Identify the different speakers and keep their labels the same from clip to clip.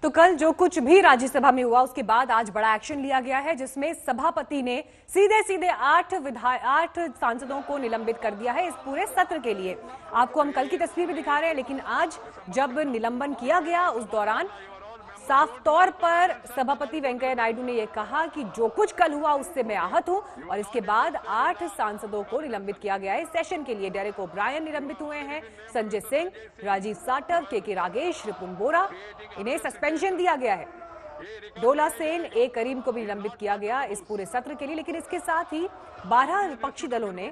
Speaker 1: तो कल जो कुछ भी राज्यसभा में हुआ उसके बाद आज बड़ा एक्शन लिया गया है, जिसमें सभापति ने सीधे सीधे 8 सांसदों को निलंबित कर दिया है इस पूरे सत्र के लिए। आपको हम कल की तस्वीर भी दिखा रहे हैं, लेकिन आज जब निलंबन किया गया उस दौरान साफ तौर पर सभापति वेंकैया नायडू ने यह कहा कि जो कुछ कल हुआ उससे मैं आहत हूं, और इसके बाद 8 सांसदों को निलंबित किया गया है इस सेशन के लिए। डेरेक ओब्रायन निलंबित हुए हैं, संजय सिंह, राजीव साटव, के रागेश, रिपुन बोरा, इन्हें सस्पेंशन दिया गया है। डोला सेन, ए करीम को भी निलंबित किया गया इस पूरे सत्र के लिए। लेकिन इसके साथ ही 12 विपक्षी दलों ने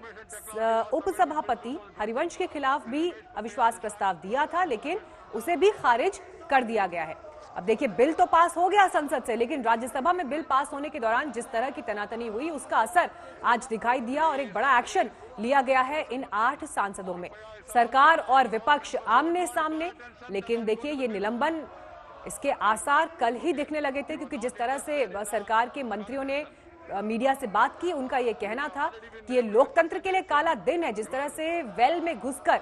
Speaker 1: उपसभापति हरिवंश के खिलाफ भी अविश्वास प्रस्ताव दिया था, लेकिन उसे भी खारिज कर दिया गया है। अब देखिए, बिल तो पास हो गया संसद से, लेकिन राज्यसभा में बिल पास होने के दौरान जिस तरह की तनातनी हुई उसका असर आज दिखाई दिया और एक बड़ा एक्शन लिया गया है इन 8 सांसदों में। सरकार और विपक्ष आमने सामने, लेकिन देखिए ये निलंबन, इसके आसार कल ही दिखने लगे थे, क्योंकि जिस तरह से सरकार के मंत्रियों ने मीडिया से बात की, उनका यह कहना था कि ये लोकतंत्र के लिए काला दिन है। जिस तरह से वेल में घुसकर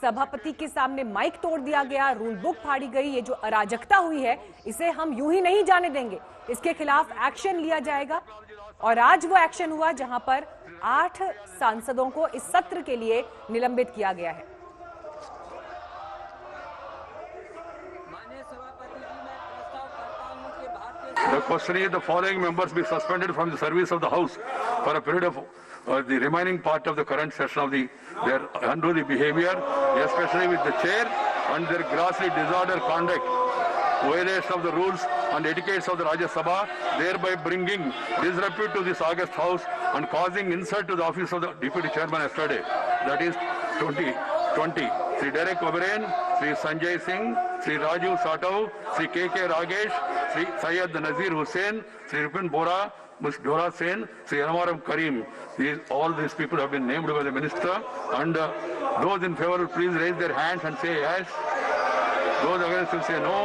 Speaker 1: सभापति के सामने माइक तोड़ दिया गया, रूल बुक फाड़ी गई, ये जो अराजकता हुई है इसे हम यूं ही नहीं जाने देंगे, इसके खिलाफ एक्शन लिया जाएगा। और आज वो एक्शन हुआ जहां पर 8 सांसदों को इस सत्र के लिए निलंबित किया गया है।
Speaker 2: The question is the following members be suspended from the service of the House for a period of the remaining part of the current session of their unruly behavior, especially with the chair, and their grossly disorder conduct, violation of the rules and etiquettes of the Rajya Sabha, thereby bringing disrepute to this august House and causing insult to the office of the Deputy Chairman yesterday. That is 2020. Sri Derek O'Brien, Sri Sanjay Singh, Sri Rajiv Satav, Sri K. Ragesh, Sri Syed Nazir Hussain, Sri Ripun Bora, Ms. Dora Sen, Sri Elmaram Karim. All these people have been named by the minister, and those in favor will please raise their hands and say yes. Those against will say no.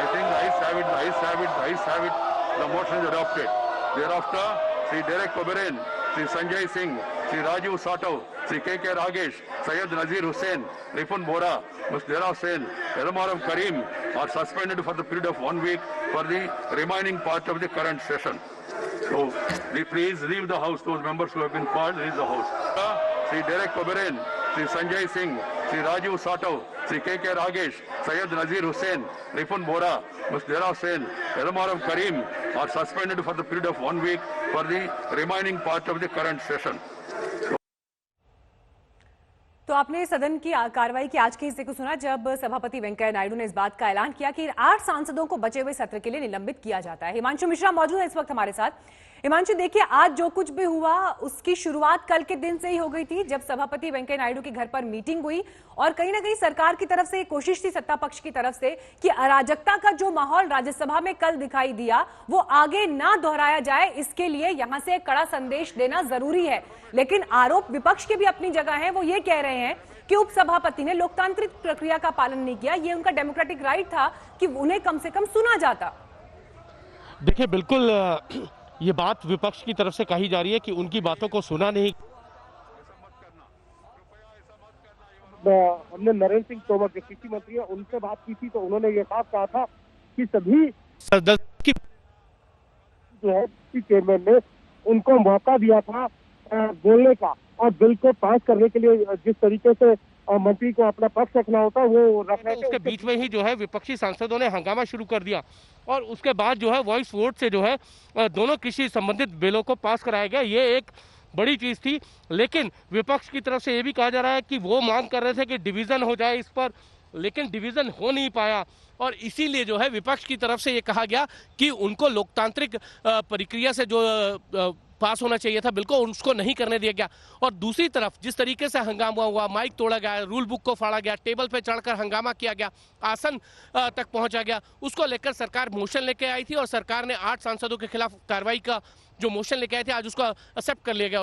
Speaker 2: I think the ayes have it, the ayes have it, the ayes have it. The motion is adopted. Thereafter, Sri Derek O'Brien, Sri Sanjay Singh, Sri Rajiv Satav, Sri K. Ragesh, Syed Nazir Hussain, Ripun Bora, Ms. Dora Sen, Elmaram Karim are suspended for the period of 1 week for the remaining part of the current session. So, please leave the House. Those members who have been called, leave the House. Sri Derek O'Brien, Sri Sanjay Singh, Sri Rajiv Satav, Sri K. Ragesh, Syed Nazir Hussain, Ripun Bora, Ms. Dora Sen, Elmaram Karim are suspended for the period of 1 week for the remaining part of the current session.
Speaker 1: तो आपने सदन की कार्रवाई की आज के हिस्से को सुना, जब सभापति वेंकैया नायडू ने इस बात का ऐलान किया कि 8 सांसदों को बचे हुए सत्र के लिए निलंबित किया जाता है। हिमांशु मिश्रा मौजूद है इस वक्त हमारे साथ। हिमांशु, देखिए, आज जो कुछ भी हुआ उसकी शुरुआत कल के दिन से ही हो गई थी, जब सभापति वेंकैया नायडू के घर पर मीटिंग हुई और कहीं ना कहीं सरकार की तरफ से कोशिश थी, सत्ता पक्ष की तरफ से, कि अराजकता का जो माहौल राज्यसभा में कल दिखाई दिया वो आगे ना दोहराया जाए, इसके लिए यहां से एक कड़ा संदेश देना जरूरी है। लेकिन आरोप विपक्ष के भी अपनी जगह है, वो ये कह रहे हैं कि उपसभापति ने लोकतांत्रिक प्रक्रिया का पालन नहीं किया, ये उनका डेमोक्रेटिक राइट था कि उन्हें कम से कम सुना जाता।
Speaker 3: देखिए, बिल्कुल ये बात विपक्ष की तरफ से कही जा रही है कि उनकी बातों को सुना नहीं।
Speaker 4: हमने नरेंद्र सिंह तोमर जो कृषि मंत्री है उनसे बात की थी, तो उन्होंने ये साफ कहा था कि सभी सदस्य जो है चेयरमैन ने उनको मौका दिया था बोलने का, और बिल को पास करने के लिए जिस तरीके से मंत्री को अपना पक्ष रखना होता है वो रख रहे थे।
Speaker 3: उसके बीच में ही जो है विपक्षी सांसदों ने हंगामा शुरू कर दिया, और उसके बाद जो है वॉइस वोट से जो है दोनों कृषि संबंधित बिलों को पास कराया गया। ये एक बड़ी चीज थी, लेकिन विपक्ष की तरफ से ये भी कहा जा रहा है कि वो मांग कर रहे थे कि डिवीजन हो जाए इस पर, लेकिन डिवीजन हो नहीं पाया, और इसीलिए जो है विपक्ष की तरफ से ये कहा गया कि उनको लोकतांत्रिक प्रक्रिया से जो पास होना चाहिए था बिल्कुल उसको नहीं करने दिया गया। और दूसरी तरफ जिस तरीके से हंगामा हुआ, माइक तोड़ा गया, रूल बुक को फाड़ा गया, टेबल पे चढ़कर हंगामा किया गया, आसन तक पहुंचा गया, उसको लेकर सरकार मोशन लेके आई थी, और सरकार ने 8 सांसदों के खिलाफ कार्रवाई का जो मोशन लेके आई थी आज उसको एक्सेप्ट कर लिया गया।